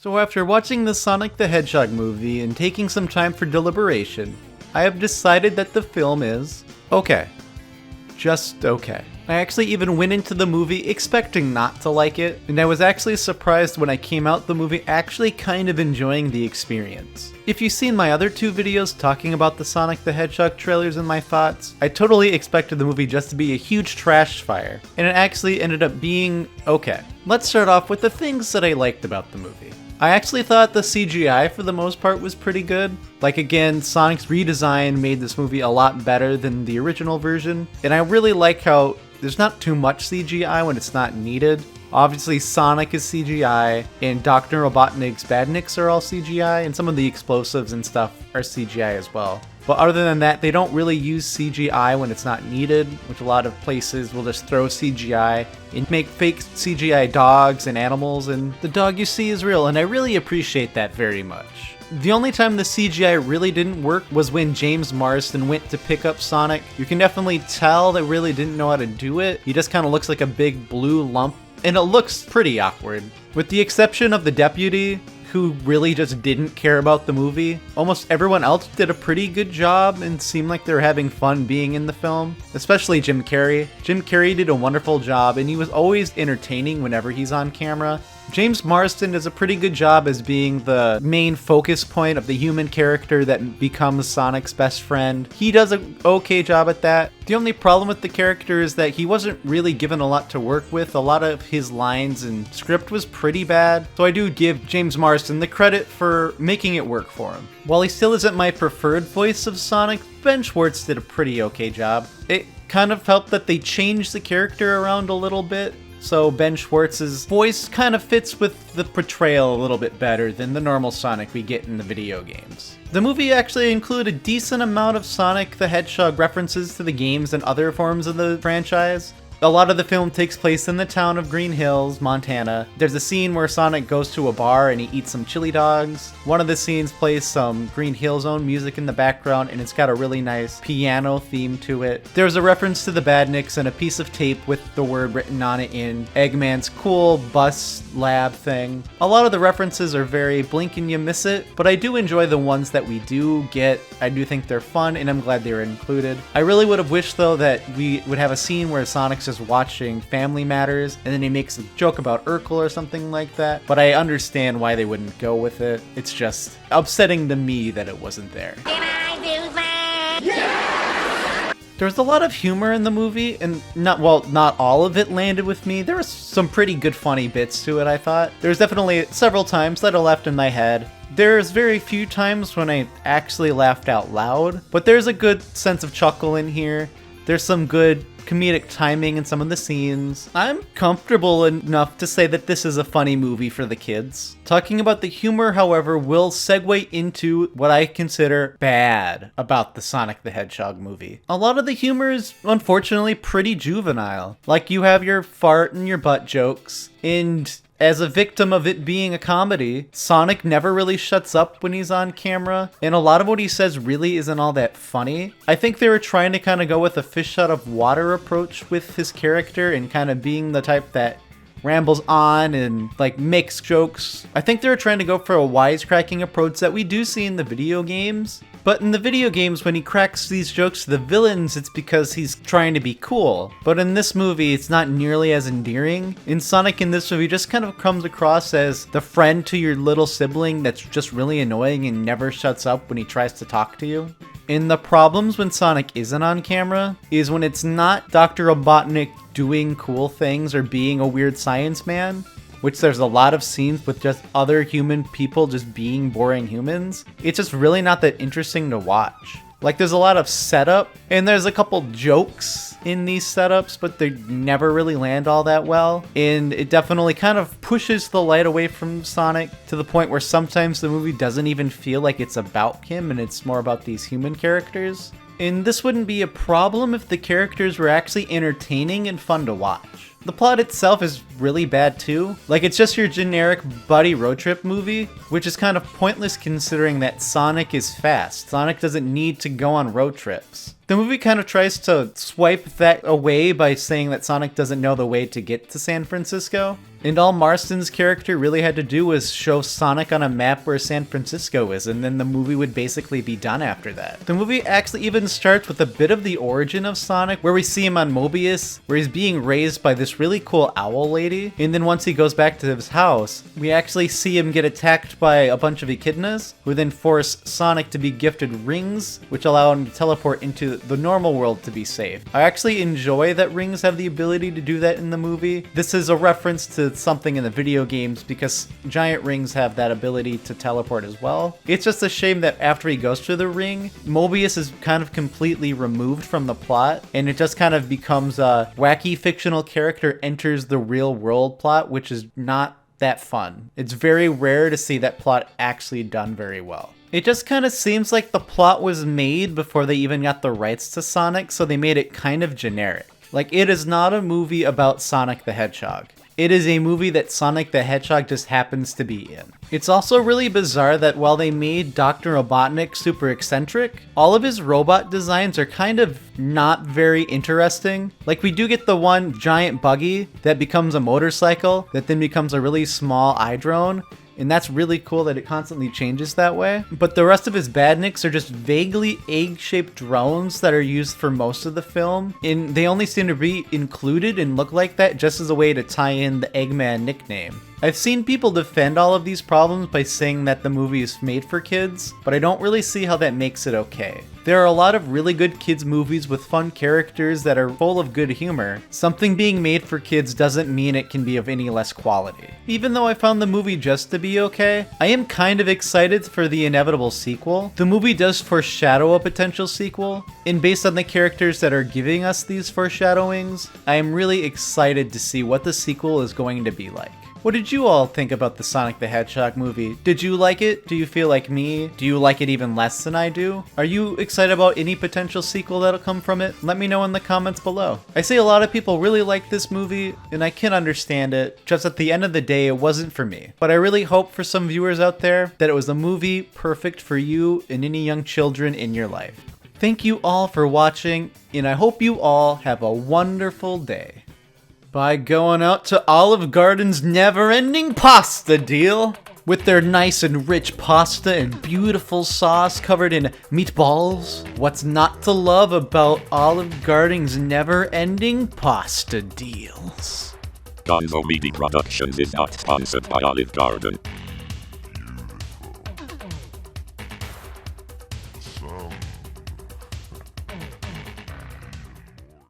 So after watching the Sonic the Hedgehog movie and taking some time for deliberation, I have decided that the film is okay. Just okay. I actually even went into the movie expecting not to like it, and I was actually surprised when I came out the movie actually kind of enjoying the experience. If you've seen my other two videos talking about the Sonic the Hedgehog trailers and my thoughts, I totally expected the movie just to be a huge trash fire, and it actually ended up being okay. Let's start off with the things that I liked about the movie. I actually thought the CGI for the most part was pretty good. Like again, Sonic's redesign made this movie a lot better than the original version, and I really like how there's not too much CGI when it's not needed. Obviously Sonic is CGI, and Dr. Robotnik's Badniks are all CGI, and some of the explosives and stuff are CGI as well. But other than that, they don't really use CGI when it's not needed, which a lot of places will just throw CGI and make fake CGI dogs and animals, and the dog you see is real, and I really appreciate that very much. The only time the CGI really didn't work was when James Marsden went to pick up Sonic. You can definitely tell they really didn't know how to do it. He just kind of looks like a big blue lump, and it looks pretty awkward. With the exception of the deputy, who really just didn't care about the movie. Almost everyone else did a pretty good job and seemed like they were having fun being in the film, especially Jim Carrey. Jim Carrey did a wonderful job, and he was always entertaining whenever he's on camera. James Marsden does a pretty good job as being the main focus point of the human character that becomes Sonic's best friend. He does an okay job at that. The only problem with the character is that he wasn't really given a lot to work with. A lot of his lines and script was pretty bad, so I do give James Marsden the credit for making it work for him. While he still isn't my preferred voice of Sonic, Ben Schwartz did a pretty okay job. It kind of helped that they changed the character around a little bit, so Ben Schwartz's voice kind of fits with the portrayal a little bit better than the normal Sonic we get in the video games. The movie actually included a decent amount of Sonic the Hedgehog references to the games and other forms of the franchise. A lot of the film takes place in the town of Green Hills, Montana. There's a scene where Sonic goes to a bar and he eats some chili dogs. One of the scenes plays some Green Hills own music in the background, and it's got a really nice piano theme to it. There's a reference to the Badniks and a piece of tape with the word written on it in Eggman's cool bus lab thing. A lot of the references are very blink and you miss it, but I do enjoy the ones that we do get. I do think they're fun, and I'm glad they were included. I really would have wished though that we would have a scene where Sonic's just watching Family Matters, and then he makes a joke about Urkel or something like that, but I understand why they wouldn't go with it. It's just upsetting to me that it wasn't there. Can I do that? Yeah! There was a lot of humor in the movie, and not all of it landed with me. There was some pretty good funny bits to it, I thought. There's definitely several times that I left in my head. There's very few times when I actually laughed out loud, but there's a good sense of chuckle in here. There's some good comedic timing in some of the scenes. I'm comfortable enough to say that this is a funny movie for the kids. Talking about the humor, however, will segue into what I consider bad about the Sonic the Hedgehog movie. A lot of the humor is unfortunately pretty juvenile. Like, you have your fart and your butt jokes, and as a victim of it being a comedy, Sonic never really shuts up when he's on camera, and a lot of what he says really isn't all that funny. I think they were trying to kind of go with a fish out of water approach with his character and kind of being the type that rambles on and like makes jokes. I think they were trying to go for a wisecracking approach that we do see in the video games. But in the video games, when he cracks these jokes to the villains, it's because he's trying to be cool. But in this movie, it's not nearly as endearing. In Sonic in this movie just kind of comes across as the friend to your little sibling that's just really annoying and never shuts up when he tries to talk to you. And the problems when Sonic isn't on camera is when it's not Dr. Robotnik doing cool things or being a weird science man, which there's a lot of scenes with just other human people just being boring humans. It's just really not that interesting to watch. Like, there's a lot of setup, and there's a couple jokes in these setups, but they never really land all that well. And it definitely kind of pushes the light away from Sonic to the point where sometimes the movie doesn't even feel like it's about him, and it's more about these human characters. And this wouldn't be a problem if the characters were actually entertaining and fun to watch. The plot itself is really bad too. Like, it's just your generic buddy road trip movie, which is kind of pointless considering that Sonic is fast. Sonic doesn't need to go on road trips. The movie kind of tries to swipe that away by saying that Sonic doesn't know the way to get to San Francisco. And all Marston's character really had to do was show Sonic on a map where San Francisco is, and then the movie would basically be done after that. The movie actually even starts with a bit of the origin of Sonic, where we see him on Mobius, where he's being raised by this really cool owl lady. And then once he goes back to his house, we actually see him get attacked by a bunch of echidnas, who then force Sonic to be gifted rings, which allow him to teleport into the normal world to be safe. I actually enjoy that rings have the ability to do that in the movie. This is a reference to something in the video games because giant rings have that ability to teleport as well. It's just a shame that after he goes through the ring, Mobius is kind of completely removed from the plot, and it just kind of becomes a wacky fictional character enters the real world plot, which is not that fun. It's very rare to see that plot actually done very well. It just kind of seems like the plot was made before they even got the rights to Sonic, so they made it kind of generic. Like, it is not a movie about Sonic the Hedgehog. It is a movie that Sonic the Hedgehog just happens to be in. It's also really bizarre that while they made Dr. Robotnik super eccentric, all of his robot designs are kind of not very interesting. Like, we do get the one giant buggy that becomes a motorcycle that then becomes a really small iDrone. And that's really cool that it constantly changes that way. But the rest of his badniks are just vaguely egg-shaped drones that are used for most of the film. And they only seem to be included and look like that just as a way to tie in the Eggman nickname. I've seen people defend all of these problems by saying that the movie is made for kids, but I don't really see how that makes it okay. There are a lot of really good kids movies with fun characters that are full of good humor. Something being made for kids doesn't mean it can be of any less quality. Even though I found the movie just to be okay, I am kind of excited for the inevitable sequel. The movie does foreshadow a potential sequel, and based on the characters that are giving us these foreshadowings, I am really excited to see what the sequel is going to be like. What did you all think about the Sonic the Hedgehog movie? Did you like it? Do you feel like me? Do you like it even less than I do? Are you excited about any potential sequel that'll come from it? Let me know in the comments below. I see a lot of people really like this movie, and I can understand it. Just at the end of the day, it wasn't for me. But I really hope for some viewers out there that it was a movie perfect for you and any young children in your life. Thank you all for watching, and I hope you all have a wonderful day. By going out to Olive Garden's never-ending pasta deal. With their nice and rich pasta and beautiful sauce covered in meatballs. What's not to love about Olive Garden's never-ending pasta deals? Gonzo Media Productions is not sponsored by Olive Garden. Sound.